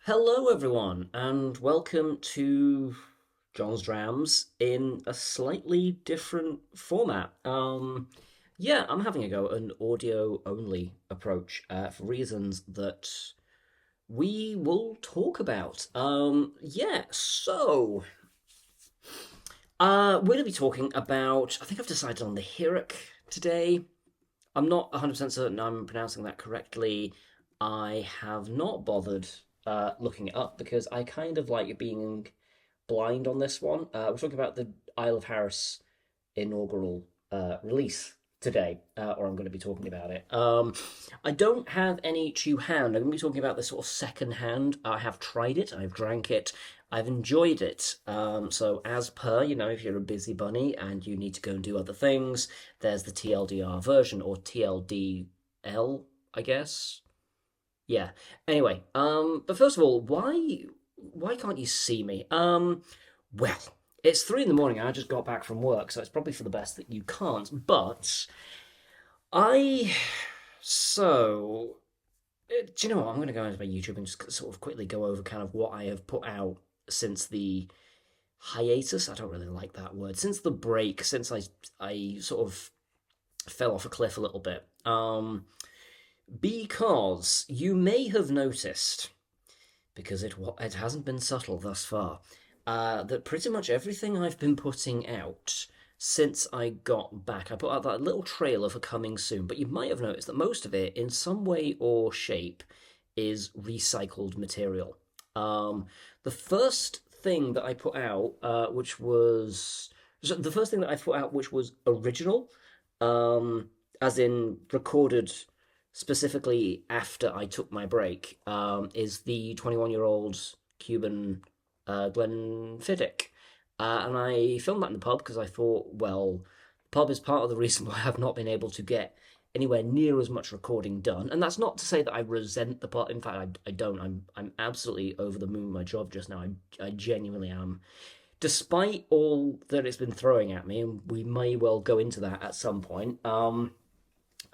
Hello, everyone, and welcome to John's Drams in a slightly different format. Yeah, I'm having a go at an audio only approach for reasons that we will talk about. We're going to be talking about. I think I've decided on the Hearach today. I'm not 100% certain I'm pronouncing that correctly. I have not bothered looking it up because I kind of like being blind on this one. We're talking about the Isle of Harris inaugural release today, or I'm going to be talking about it. I don't have any to hand. I'm going to be talking about this sort of second hand. I have tried it, I've drank it, I've enjoyed it. So, as per, if you're a busy bunny and you need to go and do other things, there's the TLDR version or TLDL, I guess. Yeah. Anyway, but first of all, why can't you see me? Well, it's 3 in the morning and I just got back from work, so it's probably for the best that you can't. But I so do you know what? I'm going to go into my YouTube and just sort of quickly go over kind of what I have put out since the hiatus. I don't really like that word. Since the break, since I sort of fell off a cliff a little bit. Because you may have noticed, because it hasn't been subtle thus far, that pretty much everything I've been putting out since I got back, I put out that little trailer for coming soon, but you might have noticed that most of it, in some way or shape, is recycled material. The first thing that I put out, which was the first thing that I put out, which was original, as in recorded specifically after I took my break, is the 21-year-old Cuban Glenfiddich. And I filmed that in the pub because I thought, well, the pub is part of the reason why I've not been able to get anywhere near as much recording done. And that's not to say that I resent the pub. In fact, I don't. I'm absolutely over the moon with my job just now. I genuinely am. Despite all that it's been throwing at me, and we may well go into that at some point,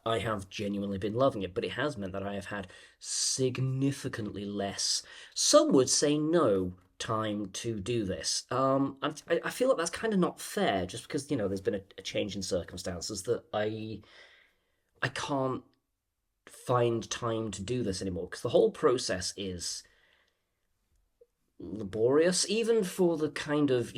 I have genuinely been loving it, but it has meant that I have had significantly less, some would say no, time to do this. I feel like that's kind of not fair, just because there's been a change in circumstances that I can't find time to do this anymore because the whole process is laborious, even for the kind of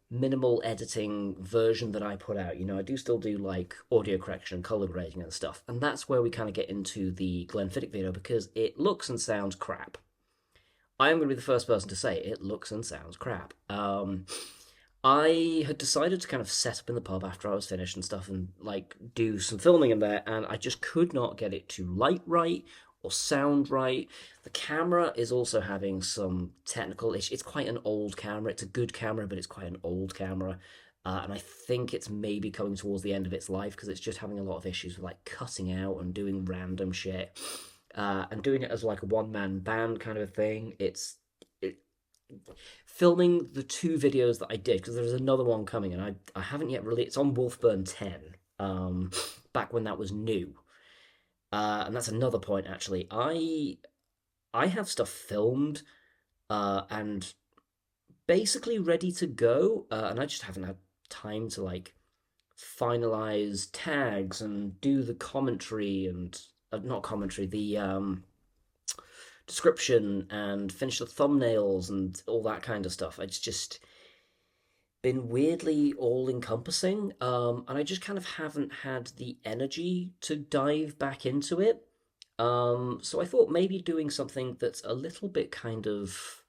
minimal editing version that I put out. I do still do like audio correction and color grading and stuff, and that's where we kind of get into the Glenfiddich video because it looks and sounds crap. I am going to be the first person to say it looks and sounds crap. I had decided to kind of set up in the pub after I was finished and stuff and like do some filming in there, and I just could not get it to light right or sound right. The camera is also having some technical issues. It's quite an old camera. It's a good camera, but it's quite an old camera. And I think it's maybe coming towards the end of its life because it's just having a lot of issues with like cutting out and doing random shit. And doing it as like a one-man band kind of a thing. It, filming the two videos that I did because there's another one coming and I haven't yet released. It's on Wolfburn 10. Back when that was new. And that's another point actually. I have stuff filmed and basically ready to go, and I just haven't had time to like finalize tags and do the commentary and not commentary, the description and finish the thumbnails and all that kind of stuff. It's just been weirdly all encompassing, and I just kind of haven't had the energy to dive back into it. So I thought maybe doing something that's a little bit kind of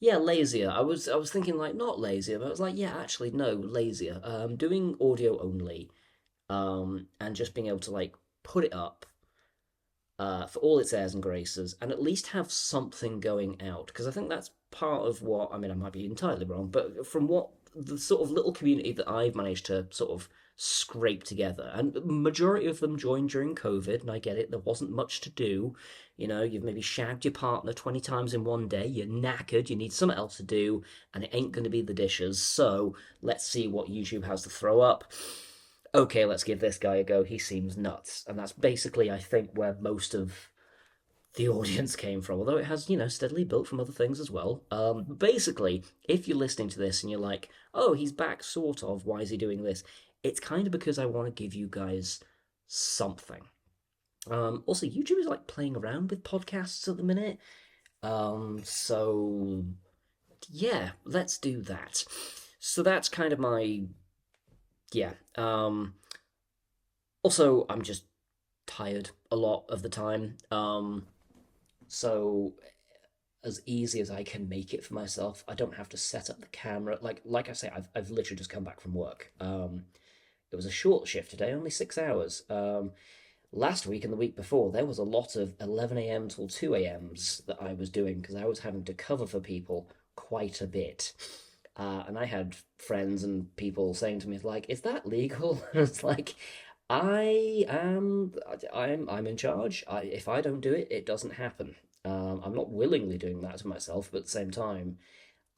yeah lazier. I was thinking like not lazier, but I was like yeah actually no lazier. Doing audio only, and just being able to like put it up for all its airs and graces, and at least have something going out. Because I think that's part of what I mean. I might be entirely wrong, but from what the sort of little community that I've managed to sort of scrape together, and the majority of them joined during COVID, and I get it. There wasn't much to do. You've maybe shagged your partner 20 times in one day. You're knackered. You need something else to do, and it ain't going to be the dishes. So let's see what YouTube has to throw up. Okay, let's give this guy a go. He seems nuts. And that's basically, I think, where most of the audience came from, although it has, steadily built from other things as well. Basically, if you're listening to this and you're like, oh, he's back, sort of, why is he doing this? It's kind of because I want to give you guys something. Also, YouTube is like playing around with podcasts at the minute. So yeah, let's do that. So that's kind of my, yeah. Also, I'm just tired a lot of the time. So as easy as I can make it for myself, I don't have to set up the camera. Like I say, I've literally just come back from work. It was a short shift today, only 6 hours. Last week and the week before, there was a lot of 11 a.m. till 2 a.m.s that I was doing because I was having to cover for people quite a bit. And I had friends and people saying to me, like, is that legal? It's like, I'm in charge. If I don't do it, it doesn't happen. I'm not willingly doing that to myself, but at the same time,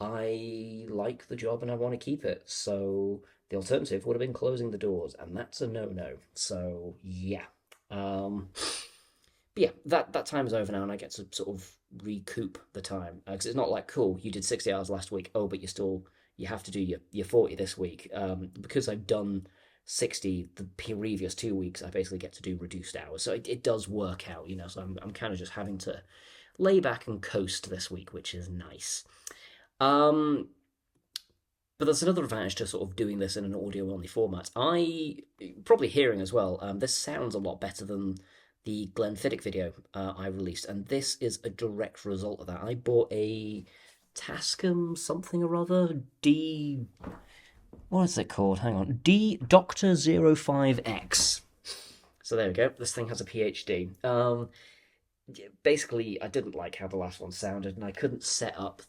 I like the job and I want to keep it. So the alternative would have been closing the doors, and that's a no-no. So yeah. But yeah, that time is over now, and I get to sort of recoup the time because it's not like cool. You did 60 hours last week. Oh, but you have to do your 40 this week. Because I've done 60 the previous 2 weeks. I basically get to do reduced hours, so it does work out, So I'm kind of just having to lay back and coast this week, which is nice. But there's another advantage to sort of doing this in an audio only format. I probably hearing as well. This sounds a lot better than the Glenfiddich video I released, and this is a direct result of that. I bought a Tascam something or other D. What is it called? Hang on, D Doctor 05X. So there we go. This thing has a PhD. Basically, I didn't like how the last one sounded, and I couldn't set up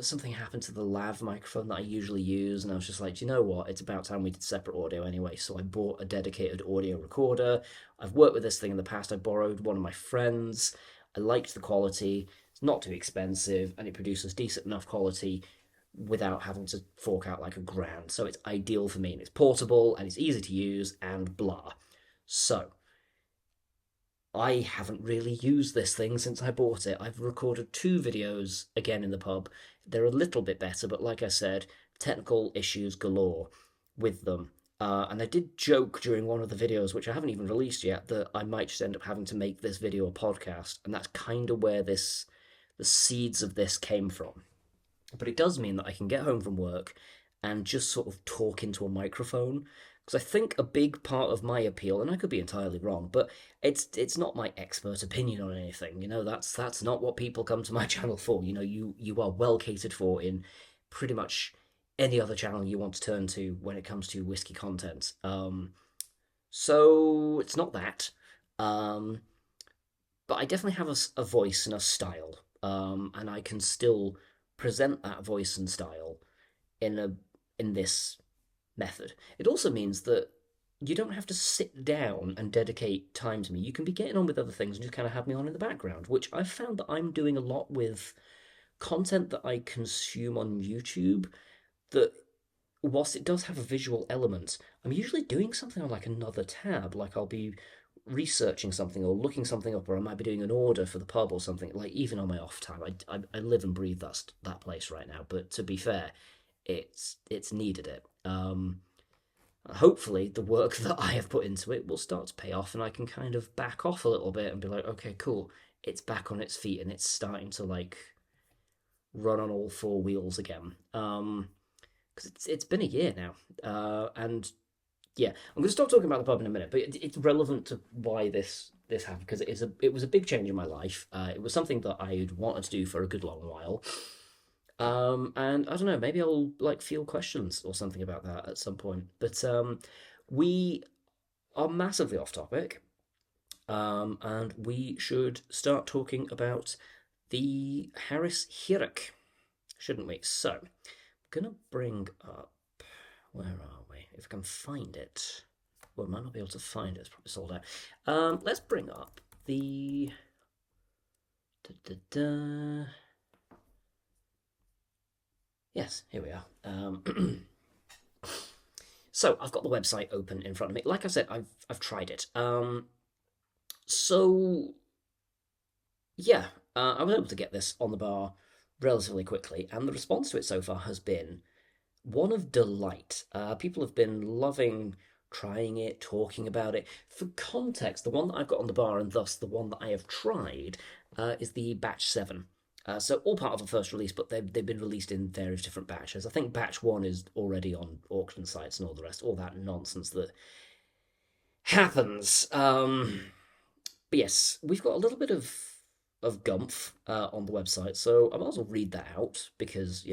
something happened to the lav microphone that I usually use, and I was just like, do you know what? It's about time we did separate audio anyway. So I bought a dedicated audio recorder. I've worked with this thing in the past. I borrowed one of my friends. I liked the quality. It's not too expensive, and it produces decent enough quality without having to fork out like $1,000. So it's ideal for me, and it's portable, and it's easy to use, and blah. So I haven't really used this thing since I bought it. I've recorded 2 videos again in the pub. They're a little bit better, but like I said, technical issues galore with them. And I did joke during one of the videos, which I haven't even released yet, that I might just end up having to make this video a podcast, and that's kind of where the seeds of this came from. But it does mean that I can get home from work and just sort of talk into a microphone. Because I think a big part of my appeal, and I could be entirely wrong, but it's not my expert opinion on anything. That's not what people come to my channel for. You are well catered for in pretty much any other channel you want to turn to when it comes to whiskey content. So it's not that. But I definitely have a voice and a style, and I can still present that voice and style in this method. It also means that you don't have to sit down and dedicate time to me. You can be getting on with other things and just kind of have me on in the background, which I've found that I'm doing a lot with content that I consume on YouTube. That whilst it does have a visual element, I'm usually doing something on like another tab. Like I'll be researching something or looking something up, or I might be doing an order for the pub or something. Like even on my off time, I live and breathe that place right now. But to be fair, it's needed it. Hopefully, the work that I have put into it will start to pay off, and I can kind of back off a little bit and be like, okay, cool, it's back on its feet and it's starting to like run on all 4 wheels again. Because it's been a year now, and yeah, I'm going to stop talking about the pub in a minute, but it's relevant to why this happened because it was a big change in my life. It was something that I'd wanted to do for a good long while. And I don't know, maybe I'll like field questions or something about that at some point. But we are massively off topic, and we should start talking about the Hearach, shouldn't we? So, I'm gonna bring up, where are we? If I can find it. Well, I might not be able to find it, it's probably sold out. Let's bring up the. Yes, here we are. So I've got the website open in front of me. Like I said, I've tried it. So Yeah, I was able to get this on the bar relatively quickly, and the response to it so far has been one of delight. People have been loving trying it, talking about it. For context, the one that I've got on the bar, and thus the one that I have tried, is the Batch 7. So all part of a first release, but they've been released in various different batches. I think Batch 1 is already on auction sites and all the rest, all that nonsense that happens. But yes, we've got a little bit of gumph on the website, so I might as well read that out because,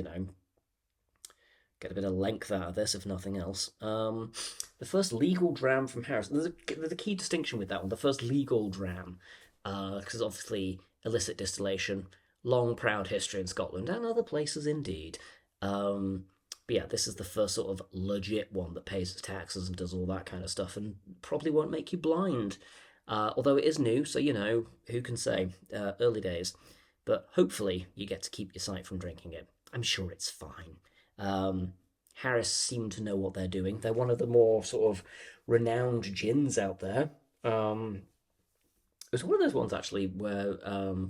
get a bit of length out of this, if nothing else. The first legal dram from Harris. There's a key distinction with that one. The first legal dram, because obviously illicit distillation, long proud history in Scotland and other places indeed. But yeah, this is the first sort of legit one that pays its taxes and does all that kind of stuff, and probably won't make you blind. Although it is new, so who can say? Early days, but hopefully you get to keep your sight from drinking it. I'm sure it's fine. Harris seem to know what they're doing. They're one of the more sort of renowned gins out there. It was one of those ones actually where,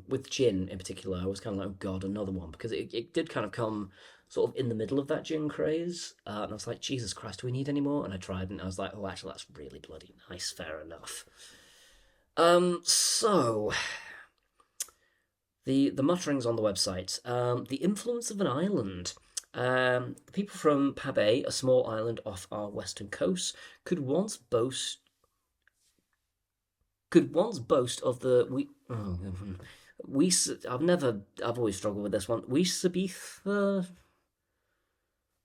with gin in particular, I was kind of like, oh god, another one, because it did kind of come sort of in the middle of that gin craze, and I was like, Jesus Christ, do we need any more? And I tried, and I was like, oh, actually, that's really bloody nice. Fair enough. So the mutterings on the website, the influence of an island. The people from Pabay, a small island off our western coast, could once boast of the we I've always struggled with this one. We Sabith,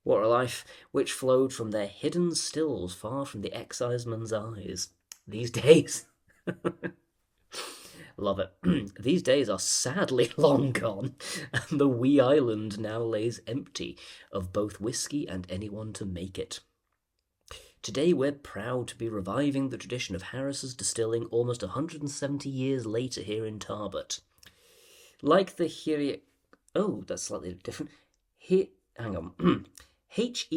what a life, which flowed from their hidden stills far from the exciseman's eyes. These days, love it. These days are sadly long gone, and the wee island now lays empty of both whisky and anyone to make it. Today we're proud to be reviving the tradition of Harris's distilling almost 170 years later here in Tarbert. Like the Hearach... Oh, that's slightly different. Hang on. Hearach.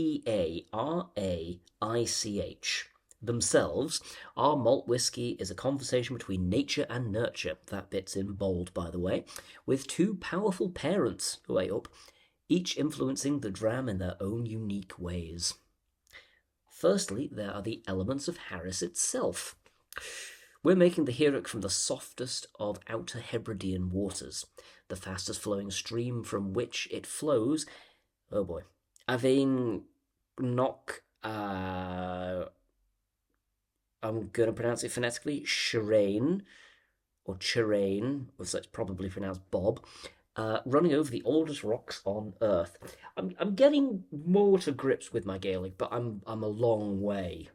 Themselves, our malt whisky is a conversation between nature and nurture, that bit's in bold, by the way, with two powerful parents, way up, each influencing the dram in their own unique ways. Firstly, there are the elements of Harris itself. We're making the Hearach from the softest of outer Hebridean waters, the fastest flowing stream from which it flows. Oh boy. Avein Knock, I'm going to pronounce it phonetically, Shirane, or Chirain, as it's probably pronounced Bob, running over the oldest rocks on Earth. I'm getting more to grips with my Gaelic, but I'm a long way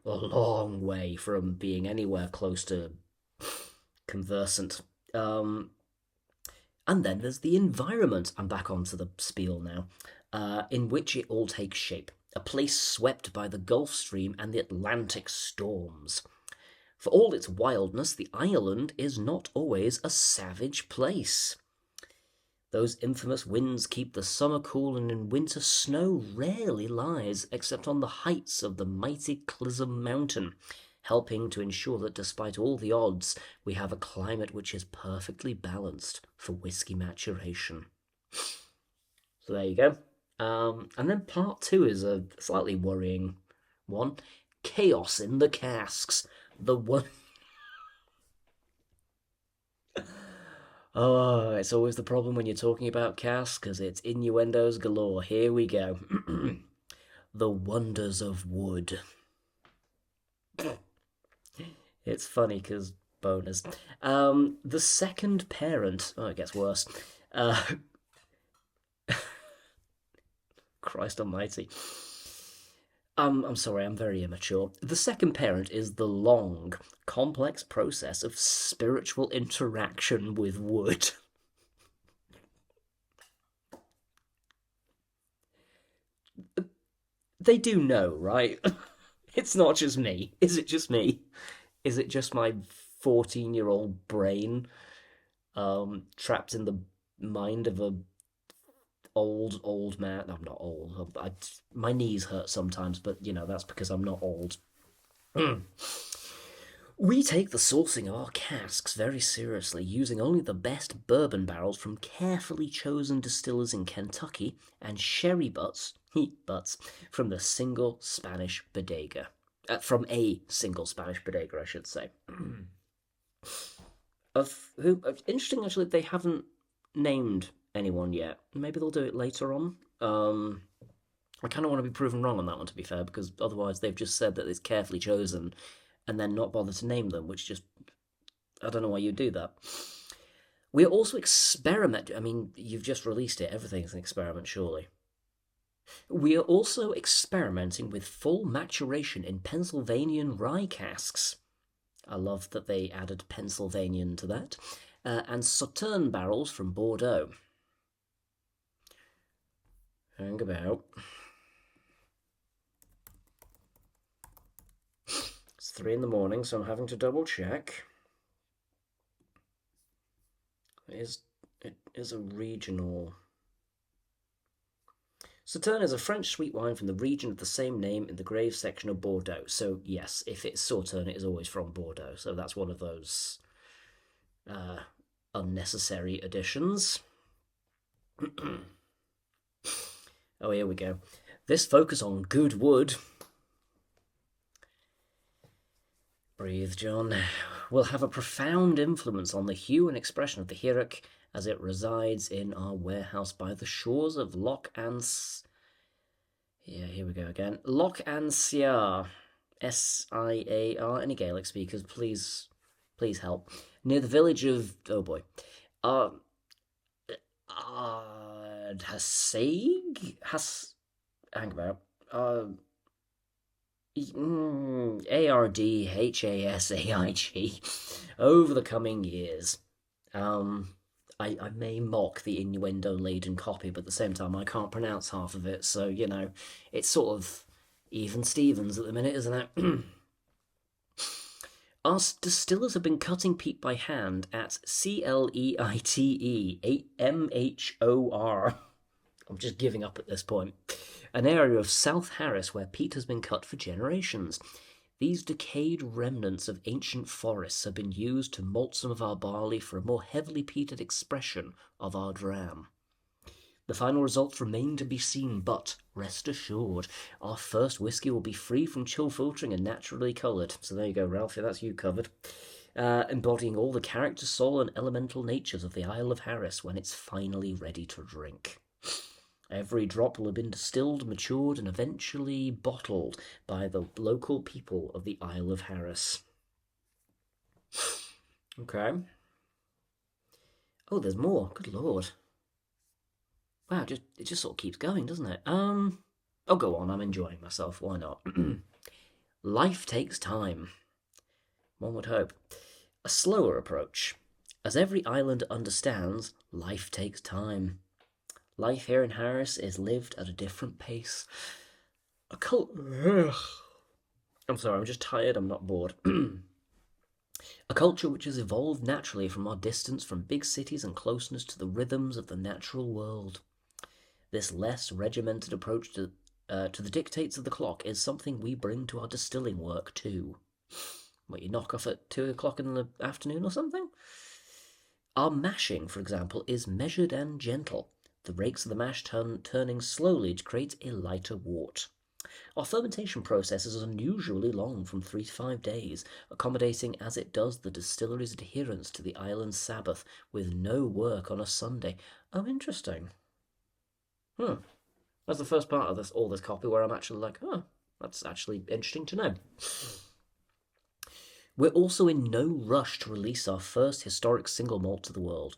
from being anywhere close to conversant. And then there's the environment. I'm back onto the spiel now, in which it all takes shape. A place swept by the Gulf Stream and the Atlantic storms. For all its wildness, the island is not always a savage place. Those infamous winds keep the summer cool, and in winter snow rarely lies except on the heights of the mighty Clism Mountain, helping to ensure that despite all the odds, we have a climate which is perfectly balanced for whisky maturation. So there you go. And then part two is a slightly worrying one. Chaos in the casks. The one... Oh, it's always the problem when you're talking about casks, because it's innuendos galore. Here we go. The wonders of wood. It's funny because bonus. The second parent. Oh, it gets worse. Uh, Christ Almighty. I'm sorry, I'm very immature. The second parent is the long, complex process of spiritual interaction with wood. They do know, right? It's not just me. Is it just me? Is it just my 14-year-old brain trapped in the mind of a old man? I'm not old. My knees hurt sometimes, but that's because I'm not old. We take the sourcing of our casks very seriously, using only the best bourbon barrels from carefully chosen distillers in Kentucky and sherry butts, butts, from the single Spanish bodega. From a single Spanish bodega, I should say. Interesting actually, they haven't named anyone yet. Maybe they'll do it later on. I kind of want to be proven wrong on that one, to be fair, because otherwise they've just said that it's carefully chosen and then not bother to name them, which just, I don't know why you'd do that. We're also experimenting. I mean, you've just released it. Everything's an experiment, surely. We are also experimenting with full maturation in Pennsylvanian rye casks. I love that they added Pennsylvanian to that. And Sauterne barrels from Bordeaux. Hang about. It's 3 in the morning, so I'm having to double check. It is a regional. Sauterne is a French sweet wine from the region of the same name in the Graves section of Bordeaux. So yes, if it's Sauterne, it is always from Bordeaux. So that's one of those unnecessary additions. Oh, here we go. This focus on good wood. Breathe, John. Will have a profound influence on the hue and expression of the Hearach as it resides in our warehouse by the shores of Loch Yeah, here we go again. Loch an Siar. Siar. Any Gaelic speakers, please help. Near the village of... Oh, boy. Hassaig? Hang about. Ardhasaig over the coming years. I may mock the innuendo-laden copy, but at the same time I can't pronounce half of it, so, you know, it's sort of even Stevens at the minute, isn't it? Our distillers have been cutting peat by hand at CLEITE-MHOR. I'm just giving up at this point. An area of South Harris where peat has been cut for generations. These decayed remnants of ancient forests have been used to malt some of our barley for a more heavily peated expression of our dram. The final results remain to be seen, but rest assured, our first whisky will be free from chill filtering and naturally coloured. So there you go, Ralphie, that's you covered. Embodying all the character, soul, and elemental natures of the Isle of Harris when it's finally ready to drink. Every drop will have been distilled, matured, and eventually bottled by the local people of the Isle of Harris. Okay. Oh, there's more. Good lord. Wow, it just sort of keeps going, doesn't it? Oh, go on. I'm enjoying myself. Why not? Life takes time. One would hope. A slower approach. As every island understands, life takes time. Life here in Harris is lived at a different pace. I'm sorry, I'm just tired, I'm not bored. A culture which has evolved naturally from our distance from big cities and closeness to the rhythms of the natural world. This less regimented approach to the dictates of the clock is something we bring to our distilling work too. What, you knock off at 2 o'clock in the afternoon or something? Our mashing, for example, is measured and gentle. The rakes of the mash turning slowly to create a lighter wort. Our fermentation process is unusually long, from 3 to 5 days, accommodating as it does the distillery's adherence to the island's Sabbath, with no work on a Sunday. Oh, interesting. That's the first part of all this copy where I'm actually like, oh, that's actually interesting to know. We're also in no rush to release our first historic single malt to the world.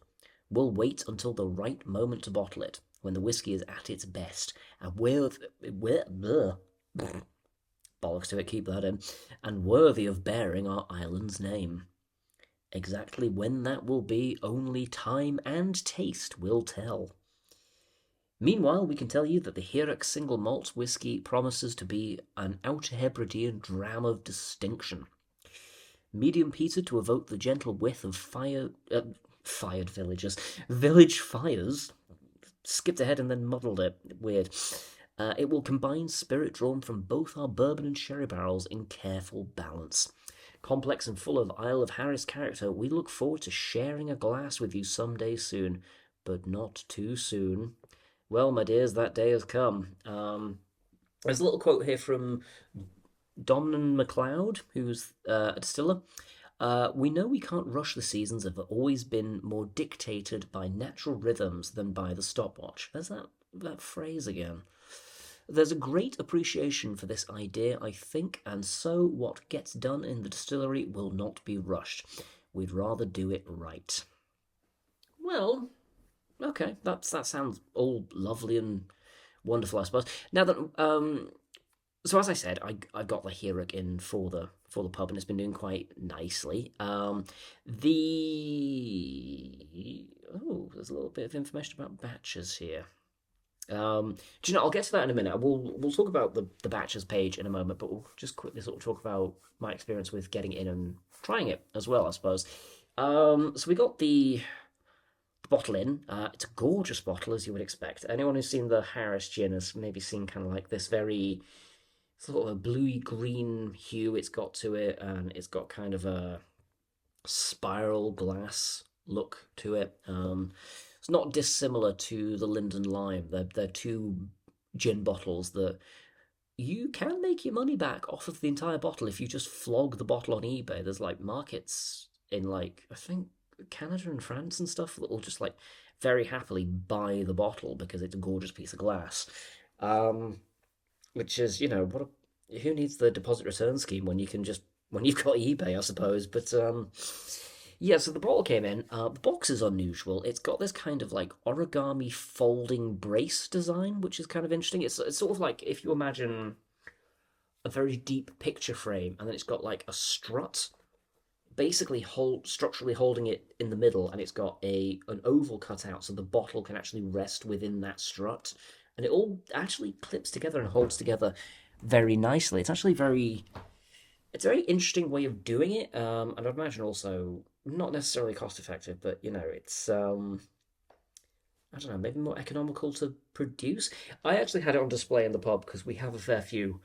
We'll wait until the right moment to bottle it, when the whisky is at its best, and bollocks to it, keep that in, and worthy of bearing our island's name. Exactly when that will be, only time and taste will tell. Meanwhile, we can tell you that the Hearach single malt whisky promises to be an Outer Hebridean dram of distinction. Medium peated to evoke the gentle whiff of village fires. Skipped ahead and then muddled it. Weird. It will combine spirit drawn from both our bourbon and sherry barrels in careful balance. complex and full of Isle of Harris character. We look forward to sharing a glass with you someday soon, but not too soon. Well, my dears, that day has come. There's a little quote here from Domnan MacLeod, who's a distiller. We know we can't rush the seasons have always been more dictated by natural rhythms than by the stopwatch. There's that phrase again. There's a great appreciation for this idea, I think, and so what gets done in the distillery will not be rushed. We'd rather do it right. Well, okay, that sounds all lovely and wonderful, I suppose. Now that so as I said, I got the Hearach in for the pub, and it's been doing quite nicely. There's a little bit of information about batches here. Do you know? I'll get to that in a minute. We'll talk about the batches page in a moment, but we'll just quickly sort of talk about my experience with getting in and trying it as well, I suppose. So we got the bottle in. It's a gorgeous bottle, as you would expect. Anyone who's seen the Harris gin has maybe seen kind of like this very sort of a bluey green hue it's got to it, and it's got kind of a spiral glass look to it. It's not dissimilar to the Linden Lime. They're two gin bottles that you can make your money back off of the entire bottle if you just flog the bottle on eBay. There's like markets in like I think Canada and France and stuff that will just like very happily buy the bottle because it's a gorgeous piece of glass. Which is, who needs the deposit return scheme when you can just when you've got eBay, I suppose. But yeah, so the bottle came in. The box is unusual. It's got this kind of like origami folding brace design, which is kind of interesting. It's sort of like if you imagine a very deep picture frame, and then it's got like a strut, basically structurally holding it in the middle, and it's got an oval cut out so the bottle can actually rest within that strut, and it all actually clips together and holds together very nicely. It's a very interesting way of doing it, and I'd imagine also not necessarily cost effective, but it's I don't know, maybe more economical to produce. I actually had it on display in the pub because we have a fair few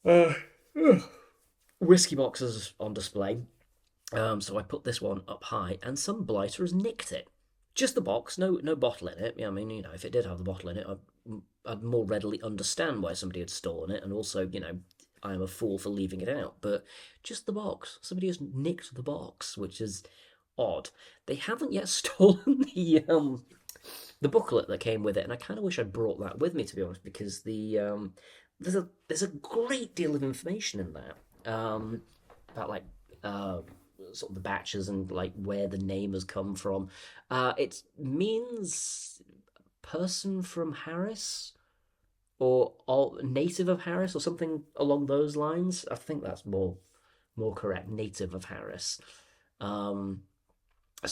uh, whiskey boxes on display. So I put this one up high, and some blighter has nicked it. Just the box, no bottle in it. Yeah, I mean, if it did have the bottle in it, I'd more readily understand why somebody had stolen it, and also, I am a fool for leaving it out. But just the box, somebody has nicked the box, which is odd. They haven't yet stolen the booklet that came with it, and I kind of wish I'd brought that with me, to be honest, because there's a great deal of information in that about like sort of the batches and like where the name has come from. It means person from Harris or native of Harris or something along those lines. I think that's more correct. Native of Harris. So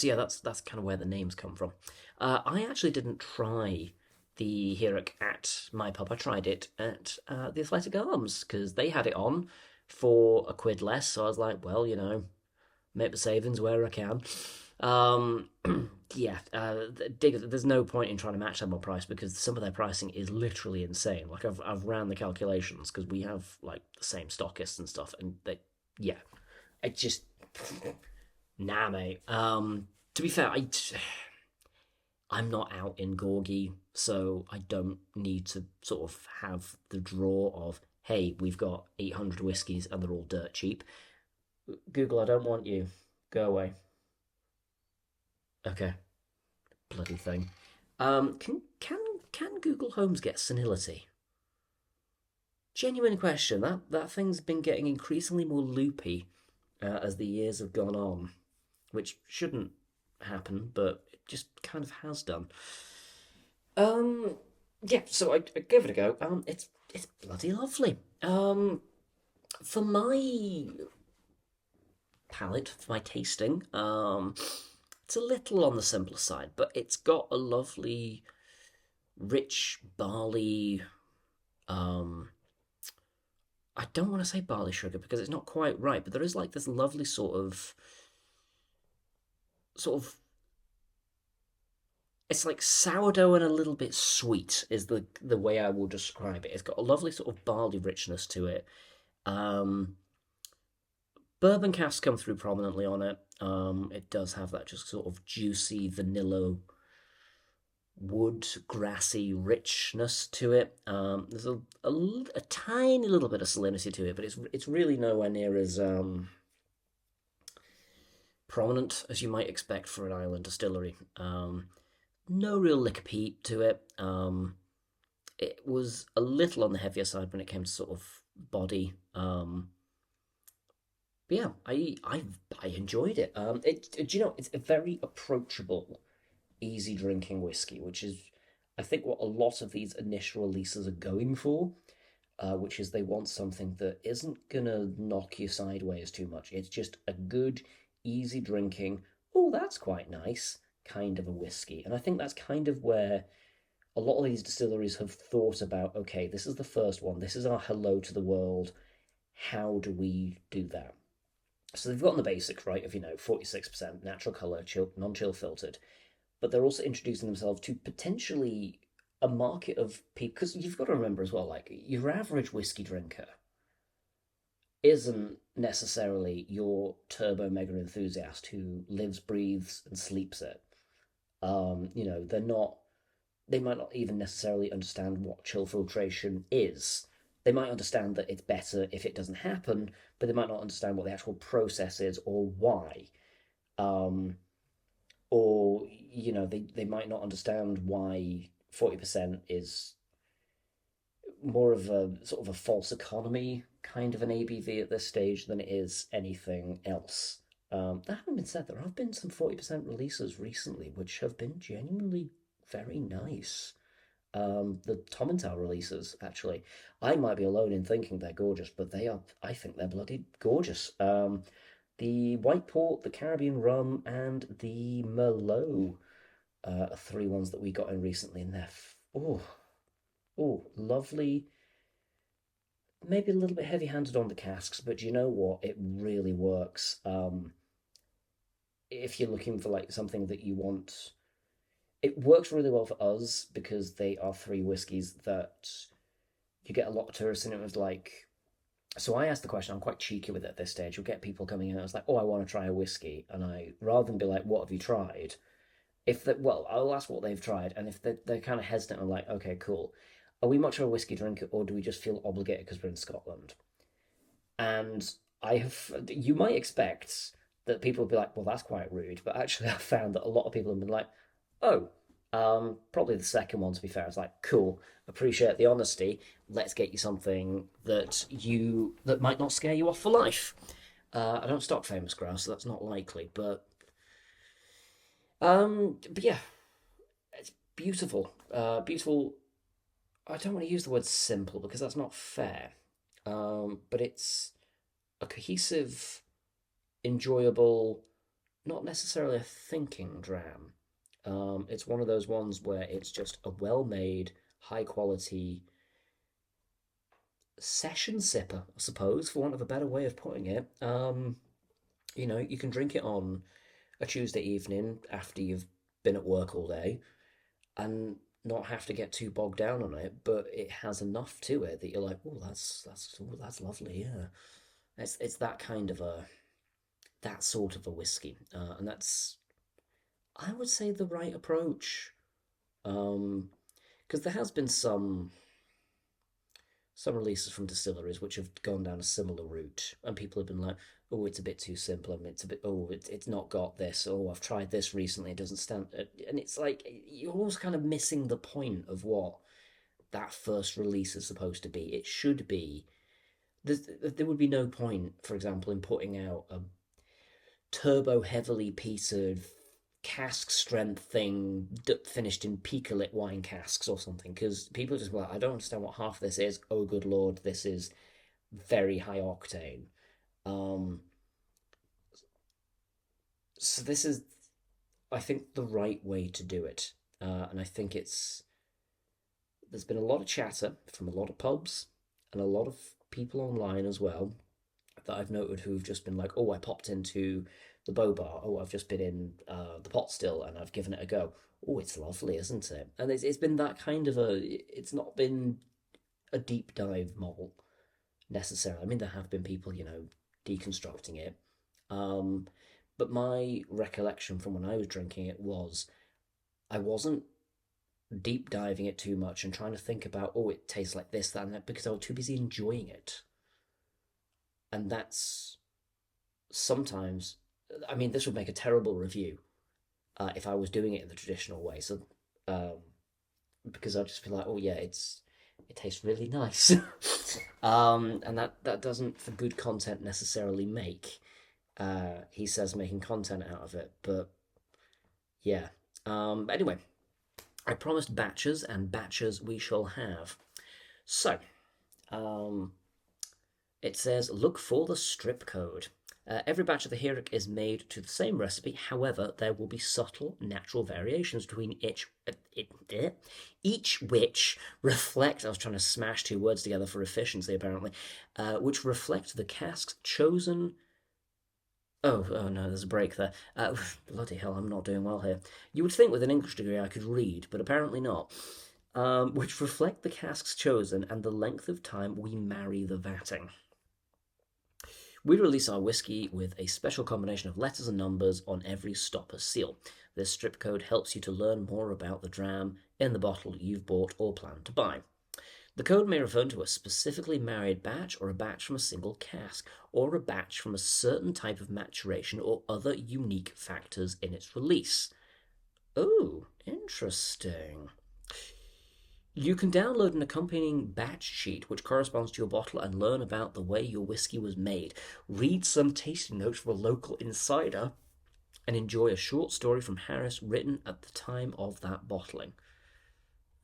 yeah, that's kind of where the names come from. I actually didn't try the Hearach at my pub. I tried it at the Athletic Arms because they had it on for a quid less. So I was like, well, make the savings where I can. Yeah, there's no point in trying to match them on price because some of their pricing is literally insane. Like I've ran the calculations because we have like the same stockists and stuff, and it just nah, mate. To be fair, I'm not out in Gorgie, so I don't need to sort of have the draw of hey, we've got 800 whiskies and they're all dirt cheap. Google, I don't want you. Go away. Okay, bloody thing. Can Google Homes get senility? Genuine question. That thing's been getting increasingly more loopy as the years have gone on, which shouldn't happen, but it just kind of has done. Yeah. So I gave it a go. It's bloody lovely. For my palate, for my tasting, it's a little on the simpler side, but it's got a lovely, rich barley. I don't want to say barley sugar because it's not quite right, but there is like this lovely sort of. It's like sourdough and a little bit sweet is the way I will describe it. It's got a lovely sort of barley richness to it. Um, Bourbon casks come through prominently on it. It does have that just sort of juicy vanilla wood, grassy richness to it. There's a tiny little bit of salinity to it, but it's really nowhere near as prominent as you might expect for an island distillery. No real liquor peat to it. It was a little on the heavier side when it came to sort of body. But yeah, I enjoyed it. Do you know it's a very approachable, easy drinking whiskey, which is I think what a lot of these initial releases are going for. Which is they want something that isn't gonna knock you sideways too much. It's just a good, easy drinking. Oh, that's quite nice kind of a whiskey, and I think that's kind of where a lot of these distilleries have thought about. Okay, this is the first one. This is our hello to the world. How do we do that? So they've gotten the basics right of 46% natural color, non-chill filtered, but they're also introducing themselves to potentially a market of people because you've got to remember as well, like your average whiskey drinker isn't necessarily your turbo mega enthusiast who lives, breathes, and sleeps it. They're not. They might not even necessarily understand what chill filtration is. They might understand that it's better if it doesn't happen, but they might not understand what the actual process is or why. Um, or they might not understand why 40% is more of a sort of a false economy kind of an ABV at this stage than it is anything else. That having been said, there have been some 40% releases recently which have been genuinely very nice. The Tomintown releases, actually, I might be alone in thinking they're gorgeous, but they are. I think they're bloody gorgeous. The White Port, the Caribbean Rum, and the Merlot are three ones that we got in recently, and they're lovely. Maybe a little bit heavy-handed on the casks, but you know what? It really works. If you're looking for like something that you want, it works really well for us because they are three whiskies that you get a lot of tourists in. It was like, so I asked the question. I'm quite cheeky with it at this stage. You'll get people coming in. I was like, oh, I want to try a whiskey, and I rather than be like, what have you tried? If they, well, I'll ask what they've tried, and if they're kind of hesitant, I'm like, okay, cool. Are we much of a whiskey drinker, or do we just feel obligated because we're in Scotland? And you might expect that people will be like, well, that's quite rude, but actually, I found that a lot of people have been like, oh, probably the second one to be fair. It's like, cool, appreciate the honesty. Let's get you something that might not scare you off for life. I don't stock famous grouse, so that's not likely. But yeah, it's beautiful. Beautiful. I don't want to use the word simple because that's not fair. But it's a cohesive, enjoyable, not necessarily a thinking dram. It's one of those ones where it's just a well-made, high-quality session sipper, I suppose, for want of a better way of putting it. You can drink it on a Tuesday evening after you've been at work all day and not have to get too bogged down on it, but it has enough to it that you're like, oh, that's lovely, yeah. It's that kind of that sort of a whiskey, and that's I would say the right approach. Because there has been some releases from distilleries which have gone down a similar route, and people have been like, "Oh, it's a bit too simple. And it's a bit. Oh, it's not got this. Oh, I've tried this recently. It doesn't stand." And it's like you're always kind of missing the point of what that first release is supposed to be. It should be. There would be no point, for example, in putting out a turbo heavily peated cask strength thing finished in picolit wine casks or something because people just like, I don't understand what half of this is. Oh, good lord, this is very high octane. Um, so this is, I think, the right way to do it, and I think there's been a lot of chatter from a lot of pubs and a lot of people online as well that I've noted who've just been like, oh, I popped into the Bow Bar. Oh, I've just been in the Pot Still and I've given it a go. Oh, it's lovely, isn't it? And it's been that kind of it's not been a deep dive model necessarily. I mean, there have been people, deconstructing it. But my recollection from when I was drinking it was I wasn't deep diving it too much and trying to think about, oh, it tastes like this, that, and that, because I was too busy enjoying it. And that's sometimes, I mean, this would make a terrible review if I was doing it in the traditional way. So, because I'd just be like, oh yeah, it tastes really nice, and that doesn't for good content necessarily make. He says making content out of it, but yeah. Anyway, I promised batches, and batches we shall have. So, it says look for the strip code. Every batch of the Hearach is made to the same recipe, however, there will be subtle natural variations between each which reflect, I was trying to smash two words together for efficiency apparently, which reflect the casks chosen. Oh no, there's a break there. Bloody hell, I'm not doing well here. You would think with an English degree I could read, but apparently not. Which reflect the casks chosen and the length of time we marry the vatting. We release our whisky with a special combination of letters and numbers on every stopper seal. This strip code helps you to learn more about the dram in the bottle you've bought or plan to buy. The code may refer to a specifically married batch or a batch from a single cask, or a batch from a certain type of maturation or other unique factors in its release. Oh, interesting. You can download an accompanying batch sheet which corresponds to your bottle and learn about the way your whiskey was made. Read some tasting notes from a local insider and enjoy a short story from Harris written at the time of that bottling.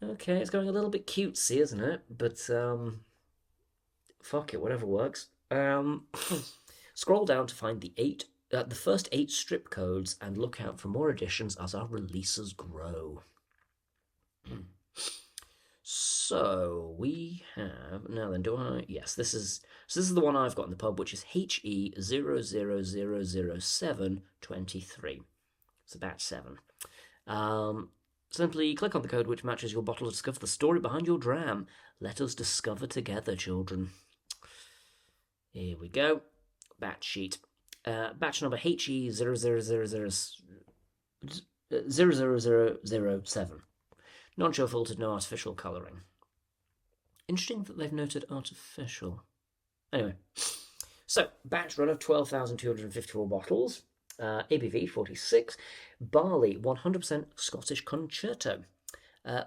Okay, it's going a little bit cutesy, isn't it? But, fuck it, whatever works. Scroll down to find the first 8 strip codes and look out for more additions as our releases grow. So we have now. Then, do I? Yes, this is the one I've got in the pub, which is HE00000723. It's a batch 7. Simply click on the code which matches your bottle to discover the story behind your dram. Let us discover together, children. Here we go. Batch sheet. Batch number HE000007. Non-chill filtered, no artificial colouring. Interesting that they've noted artificial. Anyway, so batch run of 12,254 bottles. ABV 46. Barley 100% Scottish Concerto.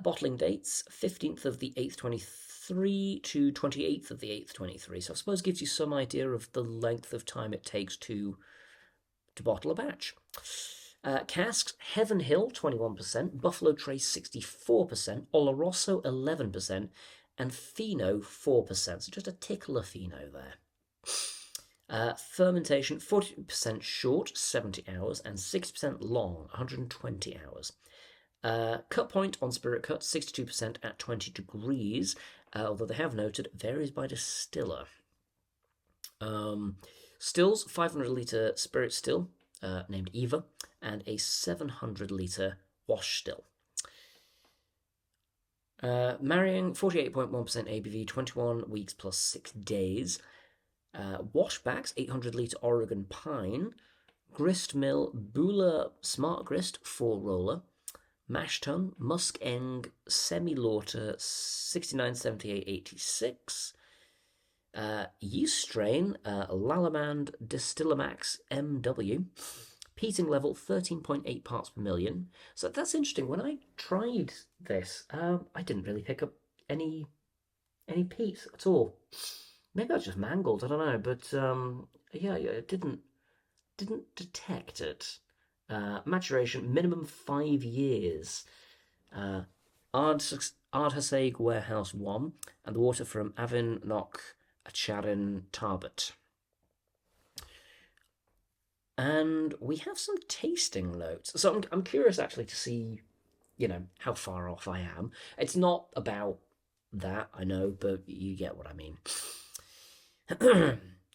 Bottling dates 15th of the 8th 23 to 28th of the 8th 23. So I suppose gives you some idea of the length of time it takes to bottle a batch. Casks, Heaven Hill 21%, Buffalo Trace 64%, Oloroso 11%, and Fino 4%. So just a tickle of Fino there. Fermentation 40% short, 70 hours, and 6% long, 120 hours. Cut point on spirit cut 62% at 20 degrees, although they have noted varies by distiller. Stills 500-litre spirit still, named Eva, and a 700-litre wash still. Marrying 48.1% ABV, 21 weeks plus 6 days. Washbacks 800-litre Oregon Pine. Grist Mill Bula Smart Grist 4-roller. Mash Tun Musk Eng Semi-Lauter 697886. Yeast strain Lalamand Distillamax MW. Peating level 13.8 parts per million. So that's interesting. When I tried this, I didn't really pick up any peat at all. Maybe I was just mangled. I don't know, but yeah, it didn't detect it. Maturation minimum 5 years. Ardhaseg Warehouse 1 and the water from Avon Knock Charin Tarbet. And we have some tasting notes. So I'm curious actually to see, how far off I am. It's not about that, I know, but you get what I mean.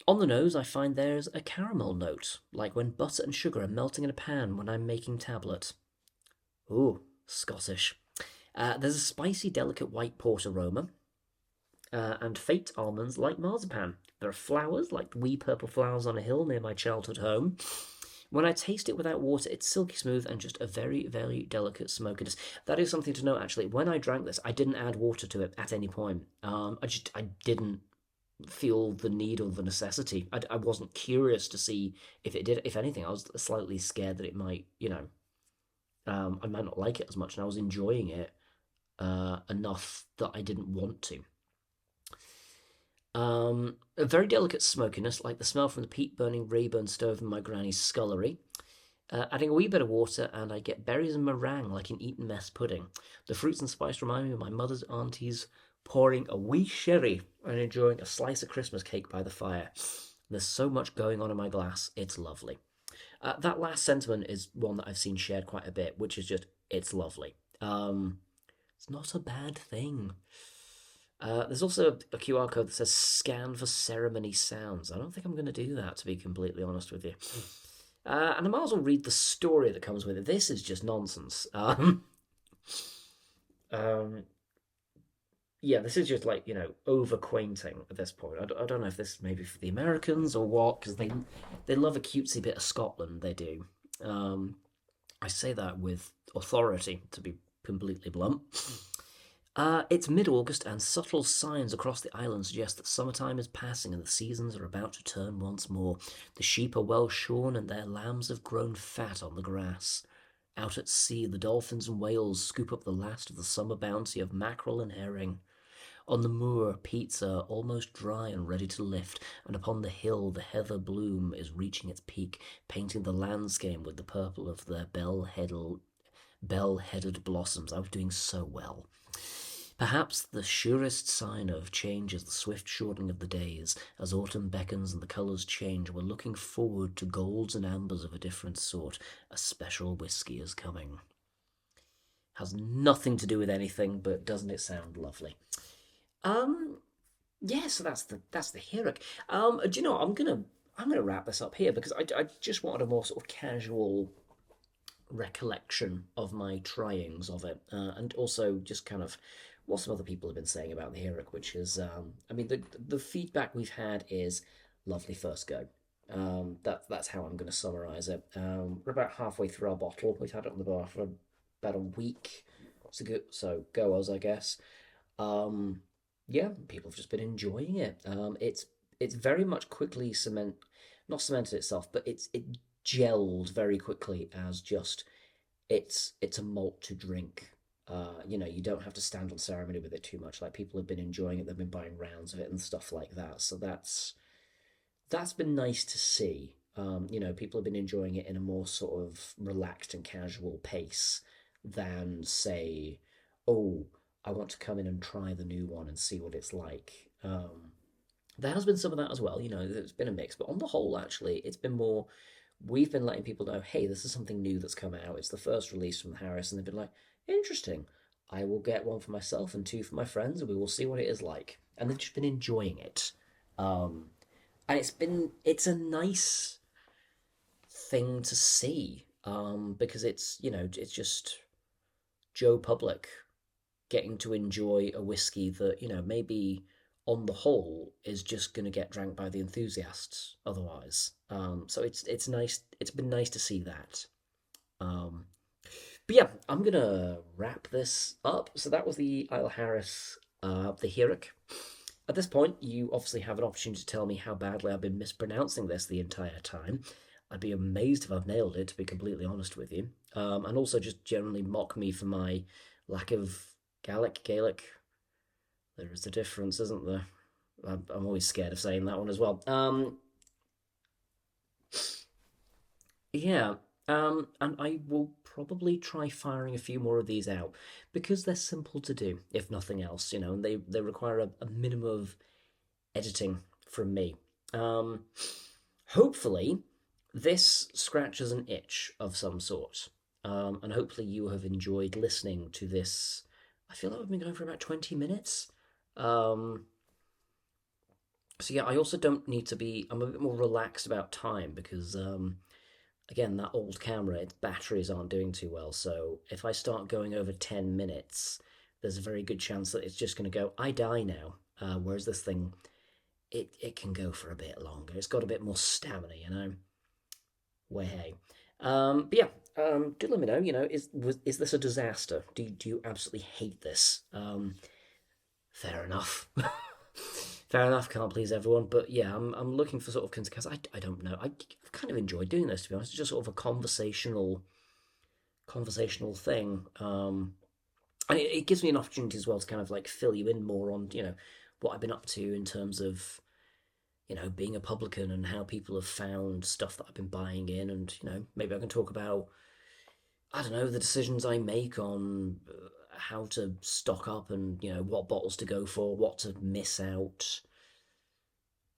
On the nose, I find there's a caramel note, like when butter and sugar are melting in a pan when I'm making tablet. Ooh, Scottish. There's a spicy, delicate white port aroma. and fate almonds like marzipan. There are flowers like wee purple flowers on a hill near my childhood home. When I taste it without water, it's silky smooth and just a very, very delicate smokiness. That is something to note, actually. When I drank this, I didn't add water to it at any point. I didn't feel the need or the necessity. I wasn't curious to see if it did. If anything, I was slightly scared that it might, I might not like it as much, and I was enjoying it enough that I didn't want to. A very delicate smokiness, like the smell from the peat burning Rayburn stove in my granny's scullery. Adding a wee bit of water, and I get berries and meringue like an Eton mess pudding. The fruits and spice remind me of my mother's aunties pouring a wee sherry and enjoying a slice of Christmas cake by the fire. There's so much going on in my glass, it's lovely. That last sentiment is one that I've seen shared quite a bit, which is just, it's lovely. It's not a bad thing. There's also a QR code that says scan for ceremony sounds. I don't think I'm going to do that, to be completely honest with you. And I might as well read the story that comes with it. This is just nonsense. Yeah, this is just like, over-quainting at this point. I don't know if this is maybe for the Americans or what, because they love a cutesy bit of Scotland, they do. I say that with authority, to be completely blunt. It's mid-August, and subtle signs across the island suggest that summertime is passing and the seasons are about to turn once more. The sheep are well shorn, and their lambs have grown fat on the grass. Out at sea, the dolphins and whales scoop up the last of the summer bounty of mackerel and herring. On the moor, peats are almost dry and ready to lift, and upon the hill the heather bloom is reaching its peak, painting the landscape with the purple of their bell-headed blossoms. I was doing so well. Perhaps the surest sign of change is the swift shortening of the days. As autumn beckons and the colours change, we're looking forward to golds and ambers of a different sort. A special whisky is coming. Has nothing to do with anything, but doesn't it sound lovely? Yeah, so that's the Hearach. Do you know what? I'm gonna wrap this up here because I just wanted a more sort of casual recollection of my tryings of it, and also just kind of what some other people have been saying about the Hearach, which is, I mean, the feedback we've had is lovely first go. That's how I'm going to summarize it. We're about halfway through our bottle. We've had it on the bar for about a week. So go us, I guess. Yeah, people have just been enjoying it. It's very much quickly not cemented itself, but it gelled very quickly as just it's a malt to drink. You don't have to stand on ceremony with it too much. Like people have been enjoying it, they've been buying rounds of it and stuff like that. So that's been nice to see. People have been enjoying it in a more sort of relaxed and casual pace than say, oh, I want to come in and try the new one and see what it's like. There has been some of that as well. It's been a mix, but on the whole, actually, it's been more. We've been letting people know, hey, this is something new that's come out. It's the first release from Harris, and they've been like, interesting. I will get one for myself and two for my friends, and we will see what it is like. And they've just been enjoying it. And it's a nice thing to see, because it's just Joe Public getting to enjoy a whiskey that, maybe on the whole is just going to get drank by the enthusiasts otherwise. So it's nice. It's been nice to see that. But yeah, I'm gonna wrap this up. So that was the Isle Harris, the Hearach. At this point, you obviously have an opportunity to tell me how badly I've been mispronouncing this the entire time. I'd be amazed if I've nailed it, to be completely honest with you. And also just generally mock me for my lack of Gaelic. There is a difference, isn't there? I'm always scared of saying that one as well. Yeah, and I will probably try firing a few more of these out because they're simple to do, if nothing else, and they require a minimum of editing from me. Hopefully, this scratches an itch of some sort, and hopefully you have enjoyed listening to this. I feel like we've been going for about 20 minutes. So yeah, I also don't need to be. I'm a bit more relaxed about time because again, that old camera, its batteries aren't doing too well. So if I start going over 10 minutes, there's a very good chance that it's just going to go, I die now. whereas this thing, it can go for a bit longer. It's got a bit more stamina, you know. Way hey. But yeah, do let me know. You know, is this a disaster? Do you absolutely hate this? Fair enough. Fair enough. Can't please everyone, but yeah, I'm looking for sort of because I don't know. I've kind of enjoyed doing this, to be honest. It's just sort of a conversational thing. And it gives me an opportunity as well to kind of like fill you in more on what I've been up to in terms of being a publican and how people have found stuff that I've been buying in, and maybe I can talk about I don't know the decisions I make on how to stock up and what bottles to go for, what to miss out.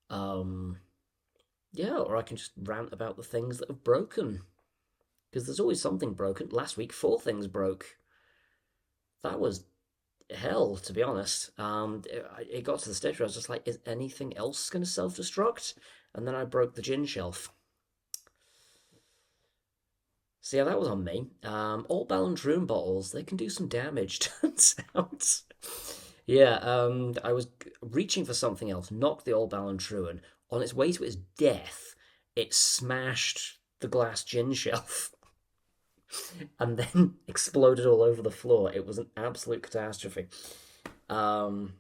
Um, yeah, or I can just rant about the things that have broken because there's always something broken. Last week, four things broke. That was hell, to be honest. It got to the stage where I was just like, is anything else going to self destruct? And then I broke the gin shelf. So yeah, that was on me. All Ballantrae bottles, they can do some damage, turns out. Yeah, I was reaching for something else, knocked the old Ballantrae. On its way to its death, it smashed the glass gin shelf and then exploded all over the floor. It was an absolute catastrophe. Um,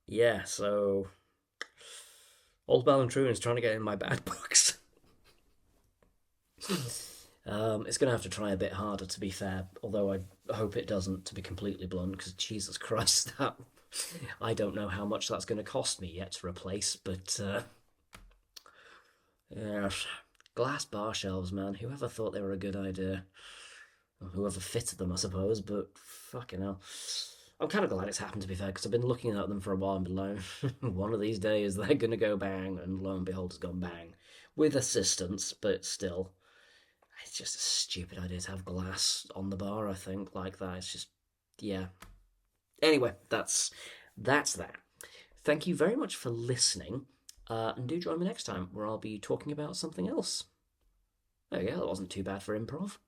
yeah, so old Ballantrae is trying to get in my bad books. It's going to have to try a bit harder, to be fair. Although I hope it doesn't, to be completely blunt, because Jesus Christ, that I don't know how much that's going to cost me yet to replace. But yeah, glass bar shelves, man. Whoever thought they were a good idea? Or whoever fitted them, I suppose. But fucking hell. I'm kind of glad it's happened, to be fair, because I've been looking at them for a while and been like, one of these days they're going to go bang, and lo and behold, it's gone bang. With assistance, but still. It's just a stupid idea to have glass on the bar, I think, like that. It's just, yeah. Anyway, that's that. Thank you very much for listening, and do join me next time where I'll be talking about something else. There you go, that wasn't too bad for improv.